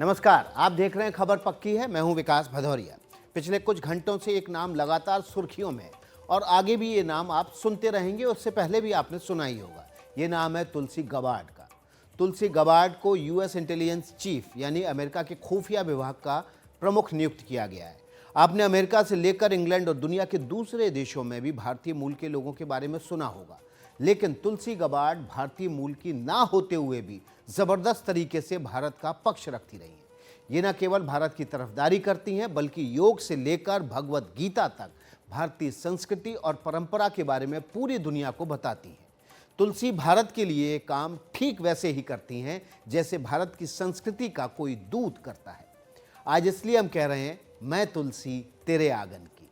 नमस्कार, आप देख रहे हैं खबर पक्की है। मैं हूं विकास भदौरिया। पिछले कुछ घंटों से एक नाम लगातार सुर्खियों में है और आगे भी ये नाम आप सुनते रहेंगे। उससे पहले भी आपने सुना ही होगा। ये नाम है तुलसी गबार्ड का। तुलसी गबार्ड को यूएस इंटेलिजेंस चीफ यानी अमेरिका के खुफिया विभाग का प्रमुख नियुक्त किया गया है। आपने अमेरिका से लेकर इंग्लैंड और दुनिया के दूसरे देशों में भी भारतीय मूल के लोगों के बारे में सुना होगा, लेकिन तुलसी गबार्ड भारतीय मूल की ना होते हुए भी जबरदस्त तरीके से भारत का पक्ष रखती रही हैं। ये न केवल भारत की तरफदारी करती हैं, बल्कि योग से लेकर भगवत गीता तक भारतीय संस्कृति और परंपरा के बारे में पूरी दुनिया को बताती हैं। तुलसी भारत के लिए काम ठीक वैसे ही करती हैं जैसे भारत की संस्कृति का कोई दूत करता है। आज इसलिए हम कह रहे हैं, मैं तुलसी तेरे आंगन की।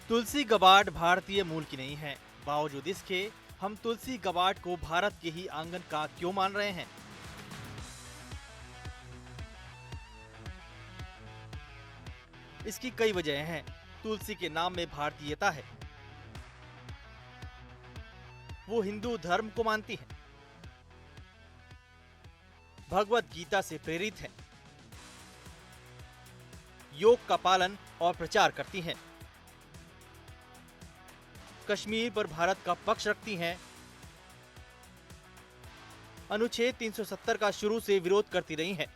तुलसी गबार्ड भारतीय मूल की नहीं है। बावजूद इसके हम तुलसी गबार्ड को भारत के ही आंगन का क्यों मान रहे हैं? इसकी कई वजह हैं। तुलसी के नाम में भारतीयता है। वो हिंदू धर्म को मानती है, भगवत गीता से प्रेरित है, योग का पालन और प्रचार करती हैं, कश्मीर पर भारत का पक्ष रखती हैं, अनुच्छेद 370 का शुरू से विरोध करती रही हैं,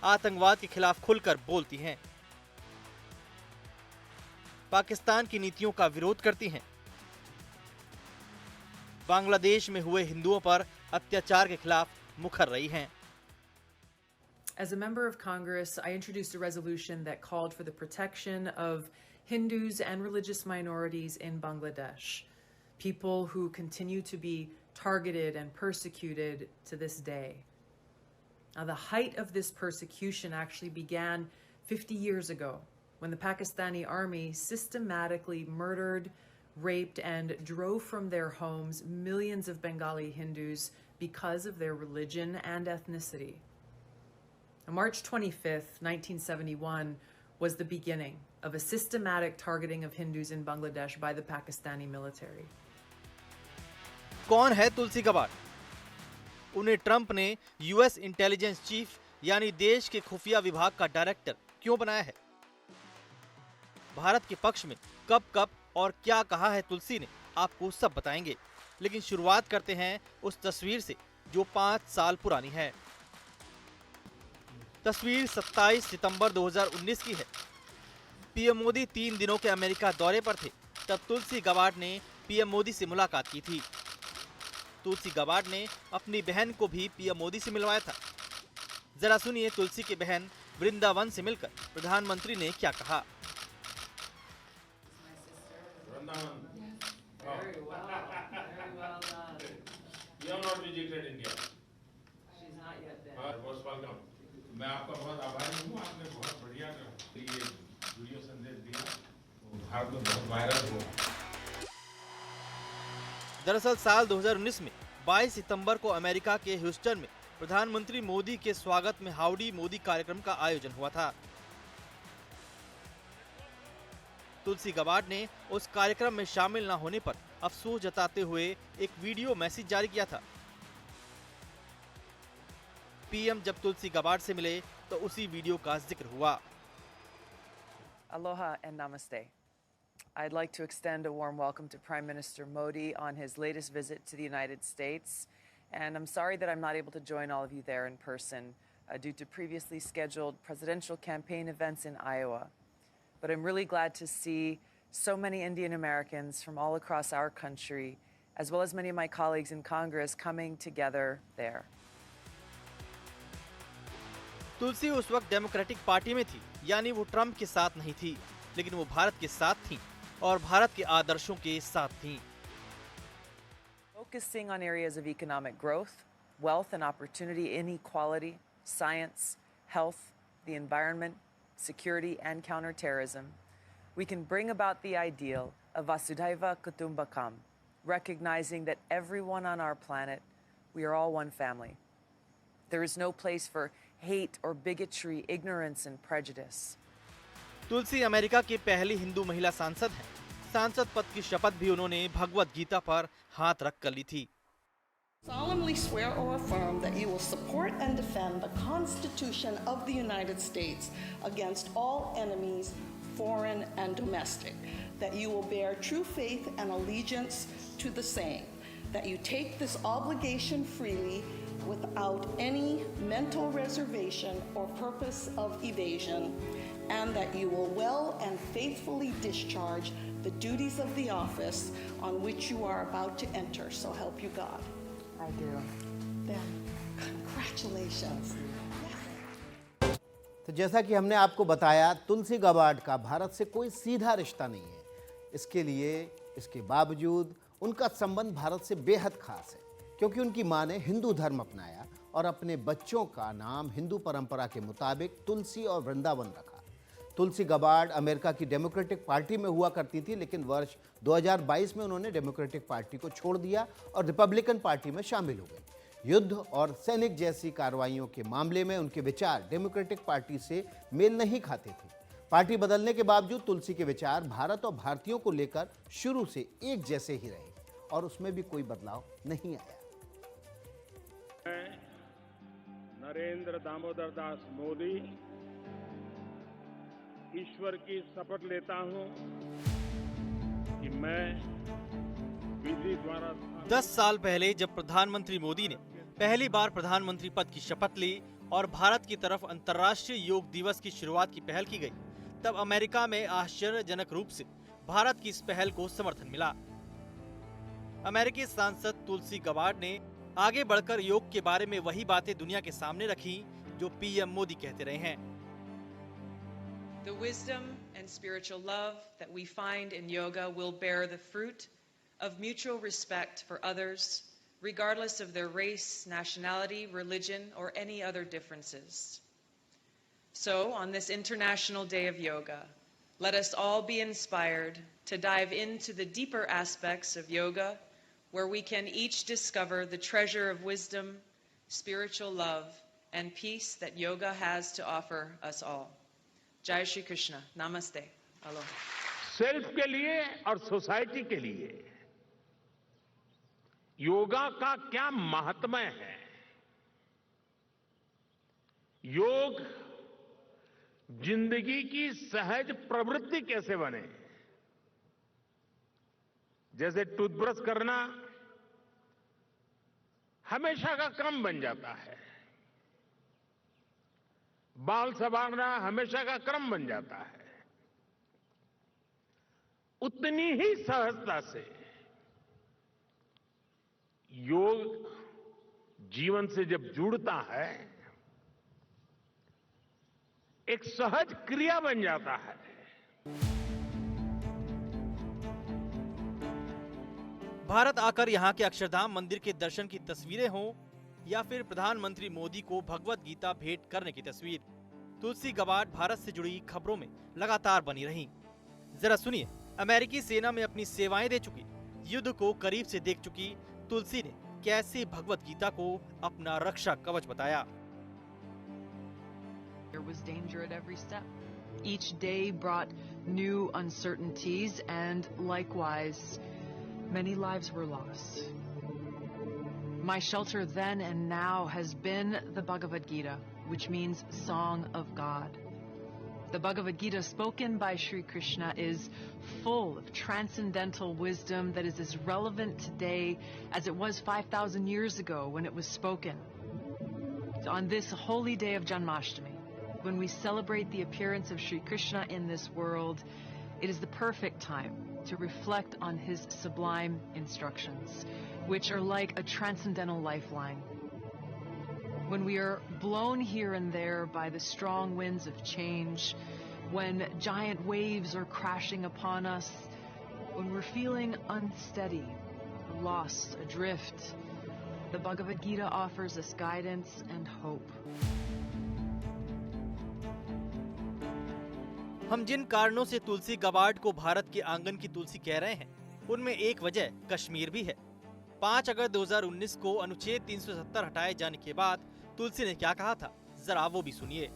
आतंकवाद के खिलाफ खुलकर बोलती हैं, पाकिस्तान की नीतियों का विरोध करती हैं, बांग्लादेश में हुए हिंदुओं पर अत्याचार के खिलाफ मुखर रही हैं। As a member of Congress, I introduced a resolution that called for the protection of Hindus and religious minorities in Bangladesh, people who continue to be targeted and persecuted to this day. Now, the height of this persecution actually began 50 years ago when the Pakistani army systematically murdered, raped, and drove from their homes millions of Bengali Hindus because of their religion and ethnicity. On March 25th, 1971 was the beginning of a systematic targeting of Hindus in Bangladesh by the Pakistani military. कौन है तुलसी Gabbard? उन्हें Trump ने US intelligence chief यानी देश के खुफिया विभाग का डायरेक्टर क्यों बनाया है? भारत के पक्ष में कब कब और क्या कहा है तुलसी ने, आपको सब बताएंगे। लेकिन शुरुआत करते हैं उस तस्वीर से जो 5 साल पुरानी है। तस्वीर 27 सितंबर 2019 की है। पीएम मोदी 3 दिनों के अमेरिका दौरे पर थे। तब तुलसी गबार्ड ने पीएम मोदी से मुलाकात की थी। तुलसी गबार्ड ने अपनी बहन को भी पीएम मोदी से मिलवाया था। जरा सुनिए तुलसी की बहन वृंदावन से मिलकर प्रधानमंत्री ने क्या कहा। मैं आपका बहुत आभारी हूँ। आपने बहुत बढ़िया ये वीडियो संदेश दिया, भारत में बहुत वायरल हुआ। दरअसल साल 2019 में 22 सितंबर को अमेरिका के ह्यूस्टन में प्रधानमंत्री मोदी के स्वागत में हाउडी मोदी कार्यक्रम का आयोजन हुआ था। तुलसी गबार्ड ने उस कार्यक्रम में शामिल न होने पर अफसोस जताते हुए एक वीडियो मैसेज जारी किया था। पीएम जब तुलसी गबार्ड से मिले तो उसी वीडियो का जिक्र हुआ। Aloha and namaste. I'd like to extend a warm welcome to Prime Minister Modi on his latest visit to the United States. And I'm sorry that I'm not able to join all of you there in person due to previously scheduled presidential campaign events in Iowa. But I'm really glad to see so many Indian Americans from all across our country, as well as many of my colleagues in Congress, coming together there. तुलसी उस वक्त democratic party में थी, यानी वो Trump के साथ नहीं थी, लेकिन वो भारत के साथ थी और भारत के आदर्शों के साथ थी। Focusing on areas of economic growth, wealth and opportunity, inequality, science, health, the environment, security, and counterterrorism, we can bring about the ideal of Vasudhaiva Kutumbakam, recognizing that everyone on our planet, we are all one family. There is no place for hate or bigotry, ignorance and prejudice. Tulsi America की पहली हिंदू महिला सांसद हैं। सांसद पद की शपथ भी उन्होंने भगवत गीता पर हाथ रख कर ली थी। Solemnly swear or affirm that you will support and defend the Constitution of the United States against all enemies, foreign and domestic, that you will bear true faith and allegiance to the same, that you take this obligation freely without any mental reservation or purpose of evasion, and that you will well and faithfully discharge the duties of the office on which you are about to enter. So help you God. I do. Then, congratulations. तो जैसा कि हमने आपको बताया, Tulsi Gabbard का भारत से कोई सीधा रिश्ता नहीं है। इसके बावजूद उनका संबंध भारत से बेहद खास है, क्योंकि उनकी मां ने हिंदू धर्म अपनाया और अपने बच्चों का नाम हिंदू परंपरा के मुताबिक तुलसी और वृंदावन रखा। तुलसी गाबार्ड अमेरिका की डेमोक्रेटिक पार्टी में हुआ करती थी, लेकिन वर्ष 2022 में उन्होंने डेमोक्रेटिक पार्टी को छोड़ दिया और रिपब्लिकन पार्टी में शामिल हो गई। युद्ध और सैनिक जैसी कार्रवाइयों के मामले में उनके विचार डेमोक्रेटिक पार्टी से मेल नहीं खाते थे। पार्टी बदलने के बावजूद तुलसी के विचार भारत और भारतीयों को लेकर शुरू से एक जैसे ही रहे और उसमें भी कोई बदलाव नहीं आया। मैं नरेंद्र दामोदर दास मोदी ईश्वर की शपथ लेता हूं कि मैं विधि द्वारा 10 साल पहले जब प्रधानमंत्री मोदी ने पहली बार प्रधानमंत्री पद की शपथ ली और भारत की तरफ अंतर्राष्ट्रीय योग दिवस की शुरुआत की पहल की गई, तब अमेरिका में आश्चर्यजनक रूप से भारत की इस पहल को समर्थन मिला। अमेरिकी सांसद तुलसी गाबार्ड ने आगे बढ़कर योग के बारे में वही बातें दुनिया के सामने रखी जो पीएम मोदी कहते रहे हैं। The wisdom and spiritual love that we find in yoga will bear the fruit of mutual respect for others, regardless of their race, nationality, religion, or any other differences. So, on this International Day of Yoga, let us all be inspired to dive into the deeper aspects of yoga, where we can each discover the treasure of wisdom, spiritual love, and peace that yoga has to offer us all. Jai Shri Krishna. Namaste. Aloha. Self के लिए और society के लिए योगा का क्या महात्म्य है। योग जिंदगी की सहज प्रवृत्ति कैसे बने। जैसे टूथब्रश करना हमेशा का क्रम बन जाता है, बाल संवारना हमेशा का क्रम बन जाता है, उतनी ही सहजता से योग जीवन से जब जुड़ता है एक सहज क्रिया बन जाता है। भारत आकर यहाँ के अक्षरधाम मंदिर के दर्शन की तस्वीरें हों या फिर प्रधानमंत्री मोदी को भगवत गीता भेंट करने की तस्वीर, तुलसी गाबार्ड भारत से जुड़ी खबरों में लगातार बनी रहीं। जरा सुनिए, अमेरिकी सेना में अपनी सेवाएं दे चुकी, युद्ध को करीब से देख चुकी तुलसी ने कैसे भगवत गीता को अपना रक्षा कवच बताया। There was danger at every step. Each day brought new uncertainties, and likewise, many lives were lost. My shelter then and now has been the Bhagavad Gita, which means Song of God. The Bhagavad Gita spoken by Sri Krishna is full of transcendental wisdom that is as relevant today as it was 5,000 years ago when it was spoken. So on this holy day of Janmashtami, when we celebrate the appearance of Sri Krishna in this world, it is the perfect time to reflect on his sublime instructions, which are like a transcendental lifeline. When we are blown here and there by the strong winds of change, when giant waves are crashing upon us, when we're feeling unsteady, lost, adrift, the Bhagavad Gita offers us guidance and hope. हम जिन कारणों से Tulsi Gabbard को भारत के आंगन की तुलसी कह रहे हैं, उनमें एक वजह कश्मीर भी है। 5 अगस्त 2019 को अनुच्छेद 370 हटाए जाने के बाद तुलसी ने क्या कहा था, जरा वो भी सुनिए।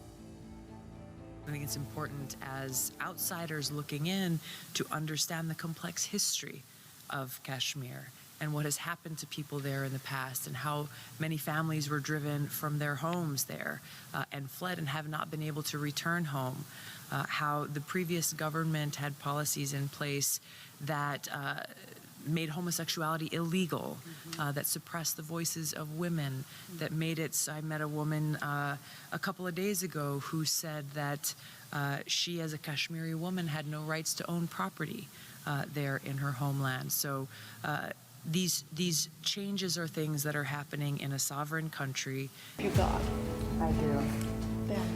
I think it's important as outsiders looking in to understand the complex history of Kashmir and what has happened to people there in the past and how many families were driven from their homes there and fled and have not been able to return home. How the previous government had policies in place that made homosexuality illegal, that suppressed the voices of women, that made it. I met a woman a couple of days ago who said that she, as a Kashmiri woman, had no rights to own property there in her homeland. So these changes are things that are happening in a sovereign country. You God. I do. Then,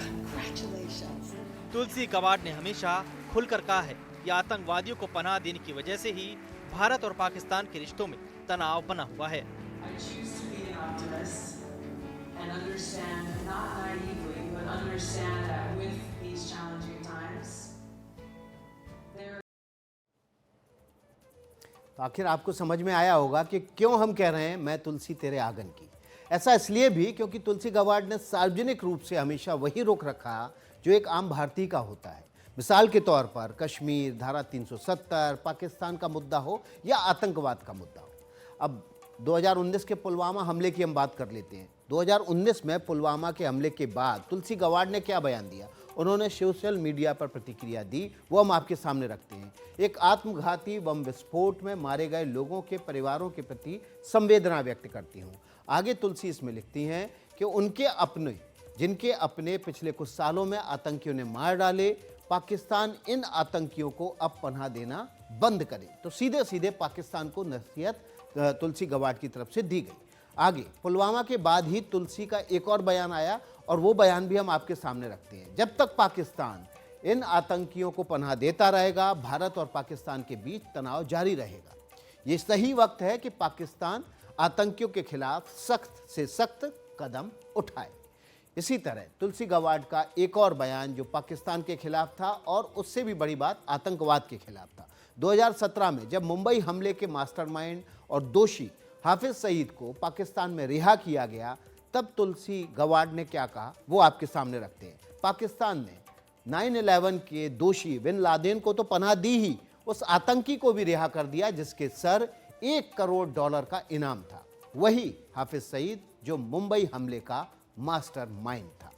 congratulations. तुलसी गवाड ने हमेशा खुलकर कहा है कि आतंकवादियों को पनाह देने की वजह से ही भारत और पाकिस्तान के रिश्तों में तनाव बना हुआ है। I choose to be an optimist and understand, not naively, but understand that with these challenging times, there. तो आखिर आपको समझ में आया होगा कि क्यों हम कह रहे हैं मैं तुलसी तेरे आंगन की। ऐसा इसलिए भी क्योंकि तुलसी गवाड ने सार्वजनिक रूप से हमेशा वही रुख रखा जो एक आम भारतीय का होता है। मिसाल के तौर पर कश्मीर, धारा 370, पाकिस्तान का मुद्दा हो या आतंकवाद का मुद्दा हो। अब 2019 के पुलवामा हमले की हम बात कर लेते हैं। 2019 में पुलवामा के हमले के बाद तुलसी गवाड ने क्या बयान दिया, उन्होंने सोशल मीडिया पर प्रतिक्रिया दी, वो हम आपके सामने रखते हैं। एक आत्मघाती बम विस्फोट में मारे गए लोगों के परिवारों के प्रति संवेदना व्यक्त करती हूँ। आगे तुलसी इसमें लिखती हैं कि उनके अपने, जिनके अपने पिछले कुछ सालों में आतंकियों ने मार डाले, पाकिस्तान इन आतंकियों को अब पनाह देना बंद करे। तो सीधे सीधे पाकिस्तान को नसीहत तुलसी गवाड की तरफ से दी गई। आगे पुलवामा के बाद ही तुलसी का एक और बयान आया और वो बयान भी हम आपके सामने रखते हैं। जब तक पाकिस्तान इन आतंकियों को पनाह देता रहेगा, भारत और पाकिस्तान के बीच तनाव जारी रहेगा। ये सही वक्त है कि पाकिस्तान आतंकियों के खिलाफ सख्त से सख्त कदम उठाए। इसी तरह तुलसी गवाड का एक और बयान जो पाकिस्तान के खिलाफ था और उससे भी बड़ी बात आतंकवाद के खिलाफ था। 2017 में जब मुंबई हमले के मास्टरमाइंड और दोषी हाफिज सईद को पाकिस्तान में रिहा किया गया, तब तुलसी गवाड ने क्या कहा वो आपके सामने रखते हैं। पाकिस्तान ने 9/11 के दोषी बिन लादेन को तो पनाह दी ही, उस आतंकी को भी रिहा कर दिया जिसके सर $1 करोड़ का इनाम था। वही हाफिज सईद जो मुंबई हमले का मास्टरमाइंड था।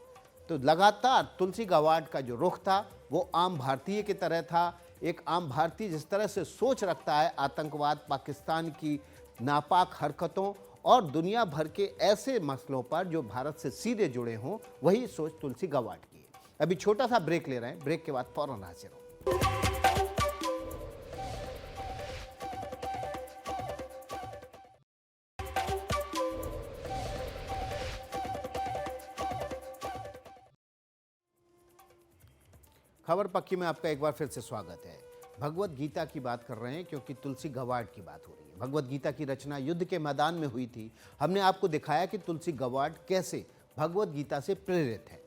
तो लगातार तुलसी गवाड का जो रुख था वो आम भारतीय की तरह था। एक आम भारतीय जिस तरह से सोच रखता है आतंकवाद, पाकिस्तान की नापाक हरकतों और दुनिया भर के ऐसे मसलों पर जो भारत से सीधे जुड़े हों, वही सोच तुलसी गवाड की है। अभी छोटा सा ब्रेक ले रहे हैं, ब्रेक के बाद फौरन हाजिर हों। खबर पक्की में आपका एक बार फिर से स्वागत है। भगवत गीता की बात कर रहे हैं क्योंकि तुलसी गवाड की बात हो रही है। भगवत गीता की रचना युद्ध के मैदान में हुई थी। हमने आपको दिखाया कि तुलसी गवाड कैसे भगवत गीता से प्रेरित है।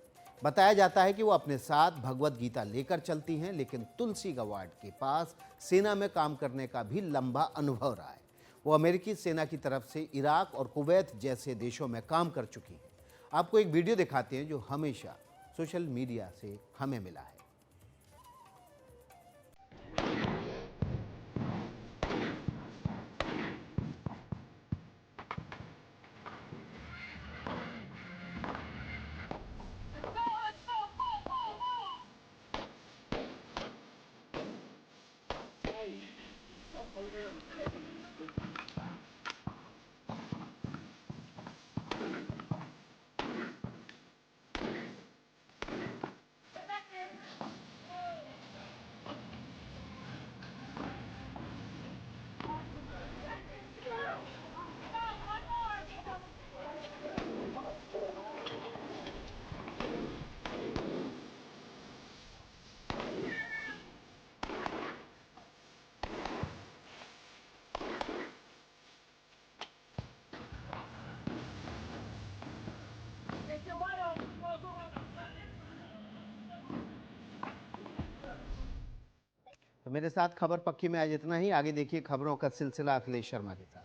बताया जाता है कि वो अपने साथ भगवत गीता लेकर चलती हैं, लेकिन तुलसी गवाड के पास सेना में काम करने का भी लंबा अनुभव रहा है। वो अमेरिकी सेना की तरफ से इराक और कुवैत जैसे देशों में काम कर चुकी हैं। आपको एक वीडियो दिखाते हैं जो हमेशा सोशल मीडिया से हमें मिला है। मेरे साथ खबर पक्की में आज इतना ही। आगे देखिए खबरों का सिलसिला अखिलेश शर्मा के साथ।